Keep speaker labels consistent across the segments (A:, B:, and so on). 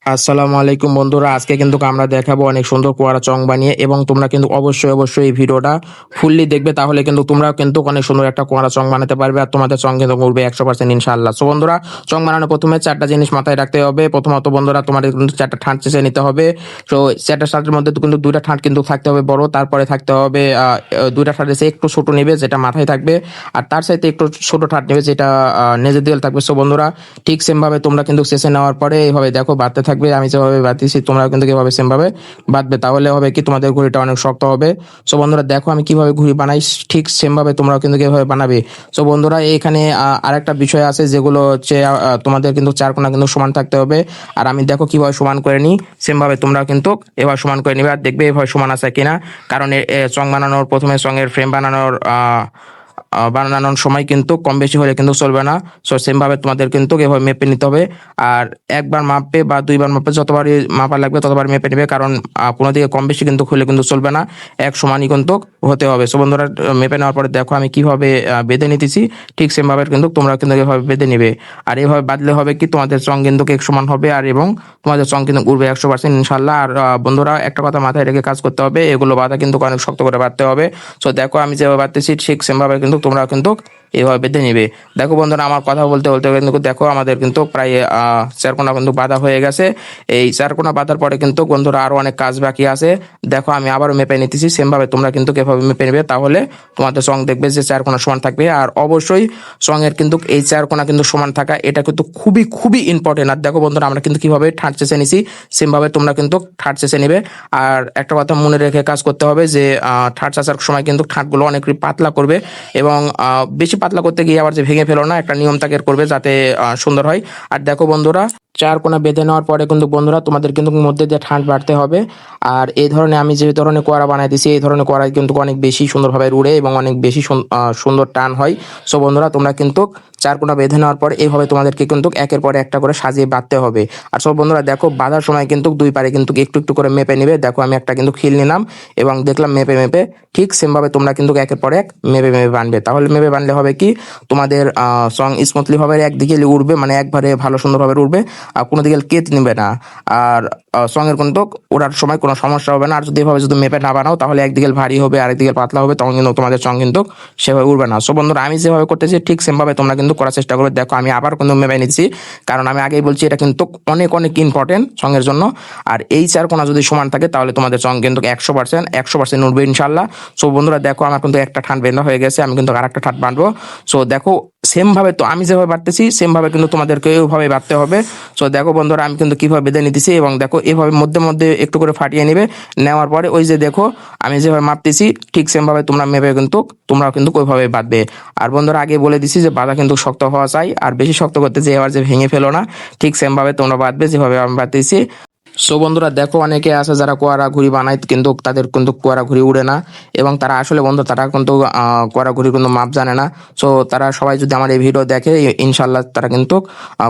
A: আসসালামু আলাইকুম বন্ধুরা, আজকে কিন্তু আমরা দেখাবো অনেক সুন্দর কোয়ারা চং বানিয়ে। এবং তোমরা কিন্তু অবশ্যই এই ভিডিওটা ফুললি দেখবে, তাহলে কিন্তু তোমরা কিন্তু অনেক সুন্দর একটা কোয়ারা চং বানাতে পারবে আর তোমাদের চং কিন্তু উঠবে 100% ইনশাআল্লাহ। সো বন্ধুরা, চং বানানোর প্রথমে চারটা জিনিস মাথায় রাখতে হবে। প্রথমত বন্ধুরা, তোমাদের কিন্তু চারটা ঠাঁট চেঁচে নিতে হবে। তো চারটা ঠাঁটের মধ্যে কিন্তু দুইটা ঠাঁট কিন্তু থাকতে হবে বড়, তারপরে থাকতে হবে দুইটা ঠাঁট এসে একটু ছোট নেবে যেটা মাথায় থাকবে, আর তার সাথে একটু ছোট ঠাঁট নেবে যেটা নেজের দিকে থাকবে। সো বন্ধুরা, ঠিক সেম ভাবে তোমরা কিন্তু চেঁচে নেওয়ার পরে এইভাবে দেখো বাঁধতে থাকবে। আমি যেভাবে বাঁধতেছি তোমরা কিন্তু এভাবে সেম ভাবে বাঁধবে, তাহলে হবে কি তোমাদের ঘুড়িটা অনেক শক্ত হবে। সো বন্ধুরা দেখো আমি কিভাবে ঘুড়ি বানাই, ঠিক সেম ভাবে তোমরা কিন্তু এভাবে বানাবে। সো বন্ধুরা, এখানে আরেকটা বিষয় আছে যেগুলো হচ্ছে তোমাদের কিন্তু চার কোণা কিন্তু সমান থাকতে হবে। আর আমি দেখো কিভাবে সমান করে নিই, সেম ভাবে তোমরা কিন্তু এভাবে সমান করে নিবে আর দেখবে এভাবে সমান আছে কিনা। কারণ চং বানানোর প্রথমে চঙের ফ্রেম বানানোর সময় কিন্তু কম বেশি হলে কিন্তু চলবে না। সো সেম ভাবে তোমাদের কিন্তু এভাবে মেপে নিতে হবে। আর একবার মাপবে বা দুইবার মাপবে, যতবারই মাপা লাগবে ততবার মেপে নেবে, কারণ কোনো দিকে কম বেশি কিন্তু হলে কিন্তু চলবে না, এক সমানই কিন্তু হতে হবে। সো বন্ধুরা, মেপে নেওয়ার পরে দেখো আমি কিভাবে বেঁধে নিতেছি, ঠিক সেম ভাবে কিন্তু তোমরা কিন্তু এভাবে বেঁধে নেবে। আর এভাবে বাঁধলে হবে কি তোমাদের চং কিন্তু এক সমান হবে, আর এবং তোমাদের চং কিন্তু উড়বে 100% ইনশাল্লাহ। আর বন্ধুরা, একটা কথা মাথায় রেখে কাজ করতে হবে, এগুলো বাঁধা কিন্তু অনেক শক্ত করে বাঁধতে হবে। সো দেখো আমি যেভাবে বাঁধতেছি ঠিক সেম ভাবে কিন্তু তোমরা কিন্তু এইভাবে বেঁধে নিবে। দেখো বন্ধুরা, আমার কথা বলতে বলতে কিন্তু দেখো আমাদের কিন্তু প্রায় চারকোনা কিন্তু বাঁধা হয়ে গেছে। এই চারকোনা বাঁধার পরে কিন্তু বন্ধুরা আরো অনেক কাজ বাকি আছে। দেখো আমি আবারও মেপে নিতেছি, সেম ভাবে তোমরা কিন্তু এভাবে মেপে নেবে, তাহলে তোমাদের সং দেখবে যে চারকোনা সমান থাকবে। আর অবশ্যই সং এর কিন্তু এই চারকোনা কিন্তু সমান থাকা এটা কিন্তু খুবই খুবই ইম্পর্টেন্ট। আর দেখো বন্ধুরা, আমরা কিন্তু কিভাবে ঠাঁট চেঁচে নিছি, সেম ভাবে তোমরা কিন্তু ঠাঁট চেঁচে নিবে। আর একটা কথা মনে রেখে কাজ করতে হবে যে ঠাঁট চেঁচার সময় কিন্তু ঠাঁটগুলো অনেক পাতলা করবে, এবং বেশি পাতলা করতে গিয়ে আবার যে ভেঙে ফেলো না, একটা নিয়ম তাকে করবে যাতে সুন্দর হয়। আর দেখো বন্ধুরা, চার কোণা বেঁধে নেওয়ার পরে কিন্তু বন্ধুরা তোমাদের কিন্তু মধ্যে দিয়ে ঠাঁট বাড়তে হবে। আর এই ধরনের আমি যে ধরনের কোয়ারা বানাই দিছি, এই ধরনের কোয়ারা কিন্তু অনেক বেশি সুন্দরভাবে উড়ে এবং অনেক বেশি সুন্দর টান হয়। সো বন্ধুরা, তোমরা কিন্তু চার কোণা বেঁধে নেওয়ার পর এইভাবে তোমাদেরকে কিন্তু একের পর একটা করে সাজিয়ে বাঁধতে হবে। আর সব বন্ধুরা দেখো, বাঁধার সময় কিন্তু দুই পারে কিন্তু একটু একটু করে মেপে নিবে। দেখো আমি একটা কিন্তু খিল নিলাম এবং দেখলাম মেপে মেপে, ঠিক সেম ভাবে তোমরা কিন্তু একের পর এক মেপে মেপে বানবে। তাহলে মেপে বানলে হবে কি তোমাদের সং স্মুথলি ভাবে একদিকে উড়বে, মানে একবারে ভালো সুন্দরভাবে উড়বে, আর কোনো দিকে কেত নিবে না। আর সং এর কিন্তু ওড়ার সময় কোনো সমস্যা হবে না। আর যদি এভাবে যদি মেপে না বানাও, তাহলে একদিকে ভারী হবে আরেকদিকে পাতলা হবে, তখন কিন্তু তোমাদের সং কিন্তু সেভাবে উড়বে না। সো বন্ধুরা, আমি যেভাবে করতেছি ঠিক সেম ভাবে তোমরা কিন্তু করার চেষ্টা করবে। দেখো আমি আবার কিন্তু মেপে নিচ্ছি, কারণ আমি আগেই বলছি এটা কিন্তু অনেক অনেক ইম্পর্টেন্ট সং এর জন্য। আর এই চার কোণা যদি সমান থাকে তাহলে তোমাদের সং কিন্তু 100% উঠবে ইনশাল্লাহ। সো বন্ধুরা দেখো, আমার কিন্তু একটা ঠাঁট বেঁধা হয়ে গেছে, আমি কিন্তু আর একটা ঠাঁট বাঁধবো। সো দেখো সেম ভাবে তো আমি যেভাবে বাঁধতেছি সেম ভাবে কিন্তু তোমাদেরকে ওইভাবে বাঁধতে হবে। সো দেখো বন্ধুরা, আমি কিন্তু কিভাবে বেঁধে নিতেছি, এবং দেখো এভাবে মধ্যে মধ্যে একটু করে ফাটিয়ে নেবে। নেওয়ার পরে ওই যে দেখো আমি যেভাবে মাপতেছি ঠিক সেম ভাবে তোমরা মেপে কিন্তু তোমরাও কিন্তু ওইভাবে বাঁধবে। আর বন্ধুরা, আগে বলে দিছি যে বাঁধা কিন্তু শক্ত হওয়া চাই, আর বেশি শক্ত করতে যে এবার যে ভেঙে ফেলো না, ঠিক সেম ভাবে তোমরা বাঁধবে যেভাবে আমি বাঁধতেছি। সো বন্ধুরা দেখো, অনেকে আছে যারা কোয়ারা ঘুড়ি বানায় কিন্তু তাদের কিন্তু কোয়ারা ঘুড়ি উড়ে না, এবং তারা আসলে বন্ধু তারা কিন্তু কোয়ারা ঘুড়ি কিন্তু মাপ জানে না। সো তারা সবাই যদি আমার এই ভিডিও দেখে, ইনশাল্লাহ তারা কিন্তু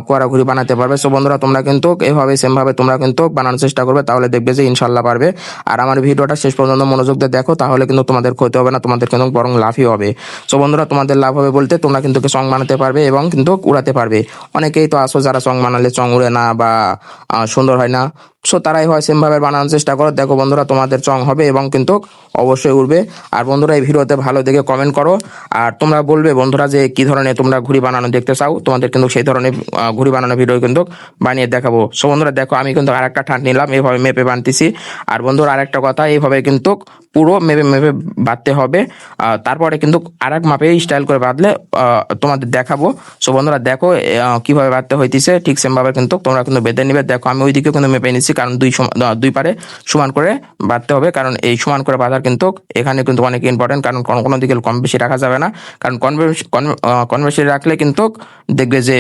A: কোয়ারা ঘুড়ি বানাতে পারবে। সো বন্ধুরা, তোমরা কিন্তু এভাবে সেম ভাবে তোমরা কিন্তু বানানোর চেষ্টা করবে, তাহলে দেখবে যে ইনশাল্লাহ পারবে। আর আমার ভিডিওটা শেষ পর্যন্ত মনোযোগ দিয়ে দেখো, তাহলে কিন্তু তোমাদের ক্ষতি হবে না, তোমাদের কিন্তু বরং লাভই হবে। সো বন্ধুরা, তোমাদের লাভ হবে বলতে তোমরা কিন্তু সং বানাতে পারবে এবং কিন্তু উড়াতে পারবে। অনেকেই তো আসো যারা সং বানালে চং উড়ে না বা সুন্দর হয় না, সো তারাই হয় সেম ভাবে বানানোর চেষ্টা করো। দেখো বন্ধুরা, তোমাদের চং হবে এবং কিন্তু অবশ্যই উঠবে। আর বন্ধুরা, এই ভিডিওতে ভালো দেখে কমেন্ট করো, আর তোমরা বলবে বন্ধুরা যে কি ধরনের তোমরা ঘুড়ি বানানো দেখতে চাও, তোমাদের কিন্তু সেই ধরনের ঘুড়ি বানানো ভিডিও কিন্তু বানিয়ে দেখাবো। সো বন্ধুরা দেখো, আমি কিন্তু আরেকটা ঠাঁট নিলাম, এইভাবে মেপে বানতেছি। আর বন্ধুরা, আরেকটা কথা, এইভাবে কিন্তু পুরো মেপে মেপে বাঁধতে হবে। তারপরে কিন্তু আরেক মাপে স্টাইল করে বাঁধলে তোমাদের দেখাবো। সো বন্ধুরা দেখো কিভাবে বাঁধতে হইতেছে, ঠিক সেম ভাবে কিন্তু তোমরা কিন্তু বেঁধে নিবে। দেখো আমি ওইদিকে কিন্তু মেপে নিচ্ছি, কারণ দুই পারে সমান করে বাঁধতে হবে, কারণ এই সমান করে বাঁধার কিন্তু এখানে কিন্তু অনেক ইম্পর্টেন্ট, কারণ কোনো কোনো দিকে কম বেশি রাখা যাবে না, কারণ কম বেশি রাখলে কিন্তু দেখবে যে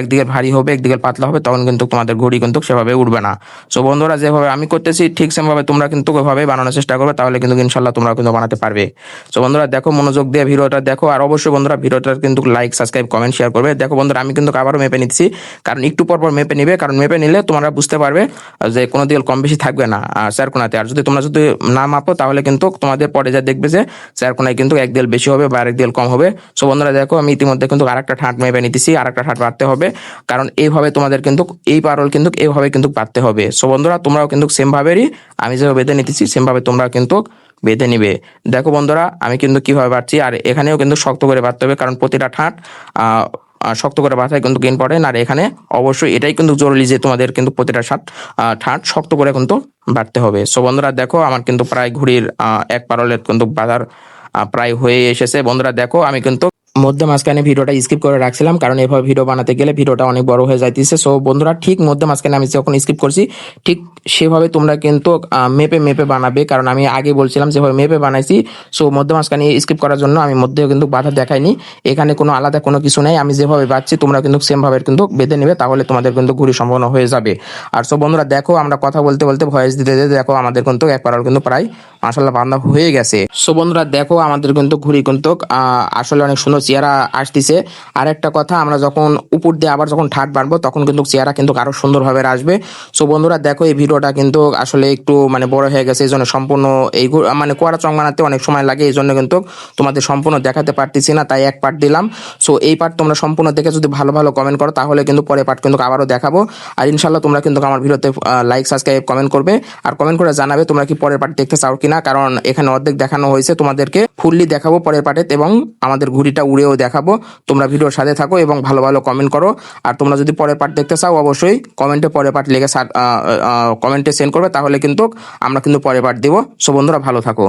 A: একদিকে ভারী হবে একদিকে পাতলা হবে, তখন কিন্তু তোমাদের ঘড়ি কিন্তু সেভাবে উঠবে না। সো বন্ধুরা, যেভাবে আমি করতেছি ঠিক সেম ভাবে তোমরা কিন্তু ওইভাবে বানানোর চেষ্টা করবে, তাহলে কিন্তু ইনশাল্লাহ তোমরা কিন্তু বানাতে পারবে। সো বন্ধুরা দেখো, মনোযোগ দিয়ে ভিডিওটা দেখো, আর অবশ্যই বন্ধুরা ভিডিওটা কিন্তু লাইক সাবস্ক্রাইব কমেন্ট শেয়ার করবে। দেখো বন্ধুরা, আমি কিন্তু আবারও মেপে নিচ্ছি, কারণ একটু পর পর মেপে নিবে, কারণ মেপে নিলে তোমরা বুঝতে পারবে যে কোনো দিকে কম বেশি থাকবে না চার কোনাতে। আর যদি তোমরা যদি না মাপো তাহলে কিন্তু তোমাদের পরে যা দেখবে যে চার কোনায় কিন্তু এক দেয়াল বেশি হবে বা আরেক দেয়াল কম হবে। সো বন্ধুরা দেখো আমি ইতিমধ্যে কিন্তু আরেকটা ঠাঁট মেপে নিতেছি, আরেকটা ঠাঁট বাড়তে হবে, কারণ এইভাবে তোমাদের কিন্তু এই পারল কিন্তু এইভাবে কিন্তু বাড়তে হবে। সো বন্ধুরা তোমরাও কিন্তু সেম ভাবেরই আমি যেভাবে বেঁধে নিতেছি সেম ভাবে তোমরা কিন্তু বেঁধে নিবে। দেখো বন্ধুরা আমি কিন্তু কিভাবে বাড়ছি, আর এখানেও কিন্তু শক্ত করে বাড়তে হবে, কারণ প্রতিটা ঠাঁট শক্ত করে বাঁধায় কিন্তু ইম্পর্টেন্ট। আর এখানে অবশ্যই এটাই কিন্তু জরুরি যে তোমাদের কিন্তু প্রতিটা ঠাঁট শক্ত করে কিন্তু বাড়তে হবে। সো বন্ধুরা দেখো আমার কিন্তু প্রায় ঘুড়ির এক পারলের কিন্তু বাঁধার প্রায় হয়ে এসেছে। বন্ধুরা দেখো আমি কিন্তু মধ্যে মাঝখানে ভিডিওটা স্কিপ করে রাখছিলাম, কারণ এভাবে ভিডিও বানাতে গেলে ভিডিওটা অনেক বড় হয়ে যাইতেছে। সো বন্ধুরা ঠিক মধ্যে মাঝখানে আমি যখন স্কিপ করছি ঠিক সেভাবে তোমরা কিন্তু মেপে মেপে বানাবে, কারণ আমি আগে বলছিলাম যেভাবে মেপে বানাইছি। সো মধ্যে মাঝখানে স্কিপ করার জন্য আমি মধ্যেও কিন্তু বাধা দেখাইনি, এখানে কোনো আলাদা কোনো কিছু নেই। আমি যেভাবে বাঁধছি তোমরা কিন্তু সেম ভাবে কিন্তু বেঁধে নেবে, তাহলে তোমাদের কিন্তু ঘুড়ি সম্পন্ন হয়ে যাবে। আর সো বন্ধুরা দেখো আমরা কথা বলতে বলতে ভয়েস দিতে দিতে দেখো আমাদের কিন্তু এক পারল কিন্তু প্রায় মাশাআল্লাহ বাঁধা হয়ে গেছে। সো বন্ধুরা দেখো আমাদের কিন্তু ঘুড়ি কিন্তু আসলে অনেক সুন্দর চেহারা আসতেছে। আর একটা কথা, আমরা যখন উপর দিয়ে আবার যখন ঠাট বাঁধবো তখন কিন্তু চেহারা কিন্তু আরো সুন্দরভাবে আসবে। সো বন্ধুরা দেখো এই ভিডিওটা কিন্তু আসলে একটু মানে বড় হয়ে গেছে, এই জন্য সম্পূর্ণ এই মানে কোয়ারা চং বানাতে অনেক সময় লাগে, এই জন্য কিন্তু তোমাদের সম্পূর্ণ দেখাতে পারতেছি না, তাই এক পার্ট দিলাম। সো এই পার্ট তোমরা সম্পূর্ণ দেখে যদি ভালো ভালো কমেন্ট করো তাহলে কিন্তু পরে পার্ট কিন্তু আবারও দেখাবো। আর ইনশাল্লাহ তোমরা কিন্তু আমার ভিডিওতে লাইক সাবস্ক্রাইব কমেন্ট করবে, আর কমেন্ট করে জানাবে তোমরা কি পরের পার্ট দেখতে চাও কিনা, কারণ এখানে অর্ধেক দেখানো হয়েছে, তোমাদেরকে ফুললি দেখাবো পরের পার্টে এবং আমাদের ঘুড়িটা উড়েও দেখাবো। তোমরা ভিডিওর সাথে থাকো এবং ভালো ভালো কমেন্ট করো। আর তোমরা যদি পরের পার্ট দেখতে চাও অবশ্যই কমেন্টে পরের পার্ট লিখে কমেন্টে সেন্ড করবে, তাহলে কিন্তু আমরা কিন্তু পরের পার্ট দেবো। সো বন্ধুরা ভালো থাকো।